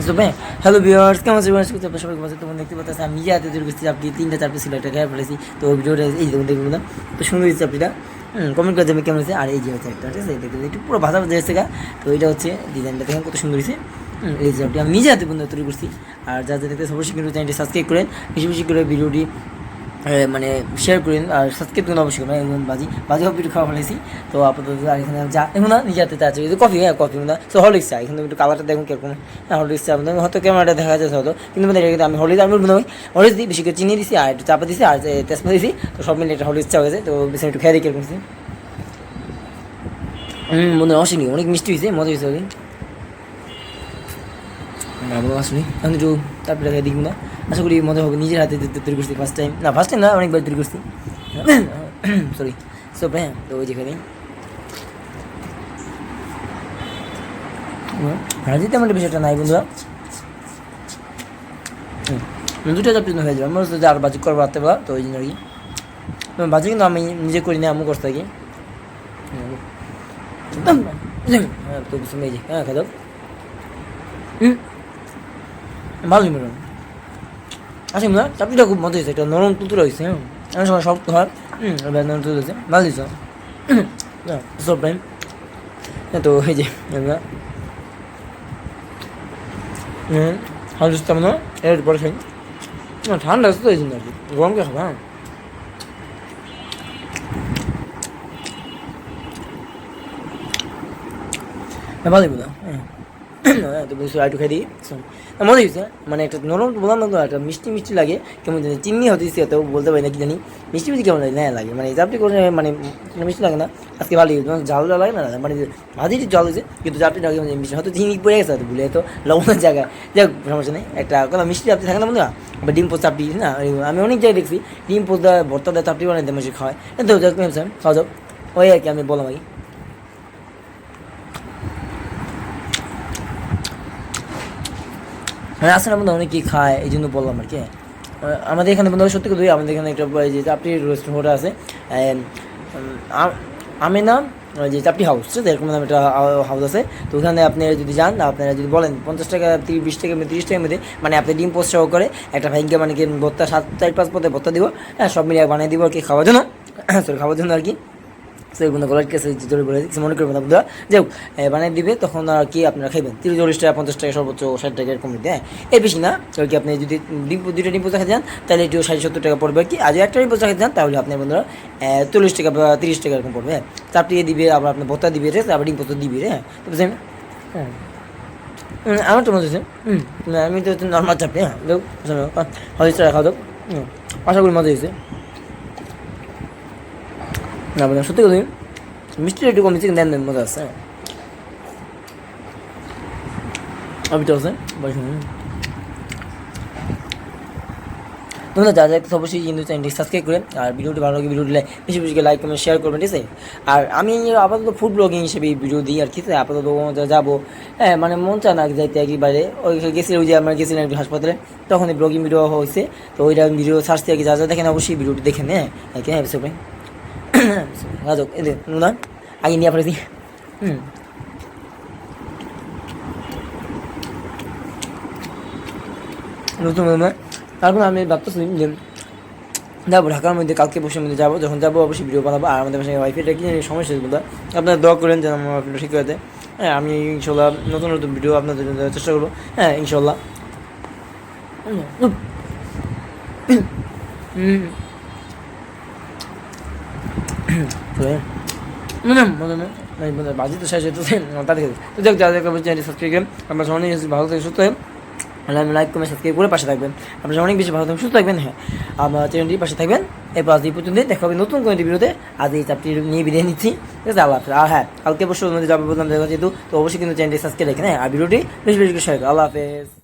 So হ্যাঁ, hello viewers, কেমন আছেন? সবাই ভালো আছেন? তোমরা দেখতে পাচ্ছ আমি যে হাতে তৈরি করছি আপনি 3টা 4 ছিল এটা খেয়ে ফেলেছি। তো ভিডিওটা এই দেখুন দেখুন না, তো সুন্দর হয়েছে আপনিটা। কমেন্ট করে দেবেন কেমন হয়েছে। আর এই যে হচ্ছে একটা, ঠিক আছে, দেখতে একটু পুরো ভাষা ভাজা এসেছে গা। তো এটা হচ্ছে ডিজাইনটা দেখেন কত সুন্দর হয়েছে। এই যে আপনি আমি নিজে হাতে বন্ধু তৈরি করছি। আর যা যা দেখতে অবশ্যই কিন্তু চ্যানেলটি সাবস্ক্রাইব করেন, বেশি বেশি করে ভিডিওটি মানে শেয়ার করেন আর সাবস্ক্রাইব করুন অবশ্যই। মানে বাজি বাজি হপ খাওয়া ফেলেছি। তো আপাতত আর এখানে যা এখন না নিজে হাতে চাচ্ছি কফি, হ্যাঁ কফি না, সো হরলিক্স চা। এখানে একটু কালারটা দেখুন কিরকম। হ্যাঁ হরলিক্স চা আপনাদের হয়তো ক্যামেরাটা দেখা যাচ্ছে হয়তো, কিন্তু মানে এটা আমি হরলিক্স হরলিক্স দিই, বেশি করে চিনি দিছি আর একটু চাপা দিছি আর তেজপাতা দিছি। তো সব মিলে একটা হরলিক্স চা হয়েছে। তো বেশি একটু খেয়ে দিই কিরকম হয়েছে। মনে আসেনি, অনেক মিষ্টি হয়েছে, মজা হয়েছে ওই আসলে এখন একটু তারপরে খেয়ে দেখব না, আশা করি মজা হবে। নিজের হাতে তৈরি করছি ফার্স্ট টাইম না অনেকবার তৈরি করছি, সরি। সো হ্যাঁ, তো ওই যেখানে ভাজিতে আমার বিষয়টা নাই বন্ধুরা। দুটো চাপ হয়ে যাবে, আমার হচ্ছে আর বাজি করবো রাত্রে বেলা। তো ওই জন্য আর কি বাজি কিন্তু আমি নিজে করি না, আমি করতে থাকি। হ্যাঁ তো এই যে হ্যাঁ খাদক ভালো ম্যাডাম আসেন না, চাপড়িটা খুব মজা হয়েছে, এটা নরম তুতুরা হয়েছে। অনেক সময় শক্ত হয়, নরম তুতুর হয়েছে, ভালো দিয়েছ সব টাইম। তো এই যে হাল দিচ্ছি না, এর পরে খাই। ঠান্ডা আছে তো এই জন্য আর কি, গরমকে খাবো। হ্যাঁ ভালোই বলো। হ্যাঁ তো বুঝছি একটু খাই দিই, মজা হয়েছে। মানে একটা নরম বললাম না, একটা মিষ্টি মিষ্টি লাগে কেমন জানি, চিনি হতে দিচ্ছি হয়তো বলতে পারি না কি জানি, মিষ্টি মিষ্টি কেমন লাগে, লাগে মানে চাপটি করে মানে মিষ্টি লাগে না আজকে, ভালো ঝাল লাগে না, মানে ভাজিটি জল হয়েছে কিন্তু চাপটিটা মিষ্টি হয়তো চিনি পড়ে গেছে হয়তো ভুলে, হয়তো লবণের জায়গায়, যাই সমস্যা নেই। একটা কথা মিষ্টি চাপটি থাকে না বন্ধুরা, বা ডিম পোস্ট চাপটি না, আমি অনেক জায়গায় দেখছি ডিম পোস্ট দেওয়া ভর্তা দেওয়া চাপটি বানাইতে মাসে খাওয়ায়। তো খাওয়া যাও ওই আর কি, আমি বললাম আর কি। মানে আসলে আমাদের অনেকেই খায়, এই জন্য বললাম আর কি। আমাদের এখানে বন্ধু সত্যি কথা, আমাদের এখানে একটা যে চাপটি রেস্টুরেন্ট আছে, আমি নাম যে চাপটি হাউস, ঠিক আছে, এরকম নাম একটা হাউস আছে। তো ওখানে আপনি যদি যান, আপনারা যদি বলেন 50 টাকা 20 টাকা 30 টাকার মধ্যে, মানে আপনি ডিম পোস্ট সহ করে একটা ভাইকে মানে কি ভর্তা 4-5 পদে ভর্তা দিব, হ্যাঁ সব মিলিয়ে বানিয়ে দিব আর কি, খাওয়ার জন্য, সরি খাওয়ার জন্য আর কি। সেই বন্ধু গলার কেসে জোরে বলে দিচ্ছি, মনে করবেন আপনারা, যাই হোক বানিয়ে দিবে তখন আর কি আপনারা খাইবেন 30-40 টাকা 50 টাকা সর্বোচ্চ 60 টাকা এরকম দিতে। হ্যাঁ এর বেশি না, আর কি আপনি যদি দুইটা ডিম পোস্ট খেতে যান তাহলে একটু 60-70 টাকা পড়বে আর কি। আর একটা ডিম পোস্ট খেতে যান তাহলে আপনার বন্ধুরা 40 টাকা বা 30 টাকা এরকম পড়বে। হ্যাঁ চাপটিয়ে দিবে, আবার আপনার ভর্তা দিবে, ঠিক আছে, আবার ডিম পোস্ট দিবে। হ্যাঁ তো বুঝলেন। হ্যাঁ আমার তো মনে হচ্ছে আমি তো নর্মাল চাপটি। হ্যাঁ হলিস টাকা খাওয়া দাও, আশা করি মজা হয়েছে। না বললাম সত্যি কথা, মিষ্টিটা একটু কমেছে কিন্তু দেন মজা আছে। আমি তো আছে তোমরা যা যা অবশ্যই কিন্তু চ্যানেলটি সাবস্ক্রাইব করেন, আর ভিডিওটি ভালো লাগে ভিডিওটি বেশি বেশি লাইক কমেন্ট শেয়ার করবেন, ঠিক আছে। আর আমি আপাতত ফুড ব্লগিং হিসেবে ভিডিও দিই আর কি, আপাতত যাবো, হ্যাঁ মানে মন চায় না যাইতে আর কি বাইরে। ওই গেছি, ওই যে আমরা গেছিলাম একটু হাসপাতালে, তখন এই ব্লগিং ভিডিও হয়েছে। তো ওইটা ভিডিও সার্চ দিয়ে যা যা দেখেন অবশ্যই ভিডিওটি দেখেন। হ্যাঁ হ্যাঁ সবাই রাজক এদের না আগে নিয়ে পড়েছি। নতুন তারপর আমি ভাবতেছি যে যাবো ঢাকার মধ্যে, কালকে বসে মধ্যে যাবো, যখন যাবো অবশ্যই ভিডিও বানাবো। আর আমাদের বাসায় ওয়াইফাইটা কি সমস্যা বলতে আপনারা দোয়া করেন যেন আমার ওয়াইফাইটা ঠিক হয়ে যায়। হ্যাঁ আমি ইনশাল্লাহ নতুন নতুন ভিডিও আপনাদের জন্য চেষ্টা করবো। হ্যাঁ ইনশাল্লাহ। বাজি তো শেষ হইতেছে তাদের তো দেখ যাদের চ্যানেল সাবস্ক্রাইব করেন, আপনার অনেক ভালো থেকে সুস্থ হয়। লাইক কমেন্ট সাবস্ক্রাইব করে পাশে থাকবেন, আপনারা অনেক বেশি ভালো থাকবেন সুস্থ থাকবেন। হ্যাঁ আমার চ্যানেলটির পাশে থাকবেন। এরপর আজ এই পর্যন্ত দেখা হবে নতুন কোনো ভিডিওতে। আজ এই চাপটি নিয়ে বিদায় নিচ্ছি, ঠিক আছে, আল্লাহ হাফেজ। আর হ্যাঁ কালকে অবশ্যই যাবে বললাম যেহেতু, তো অবশ্যই কিন্তু চ্যানেলটি সাবস্ক্রাইব রাখেন। হ্যাঁ আর ভিডিওটি বেশি বেশি করে শেয়ার করুন। আল্লাহ হাফেজ।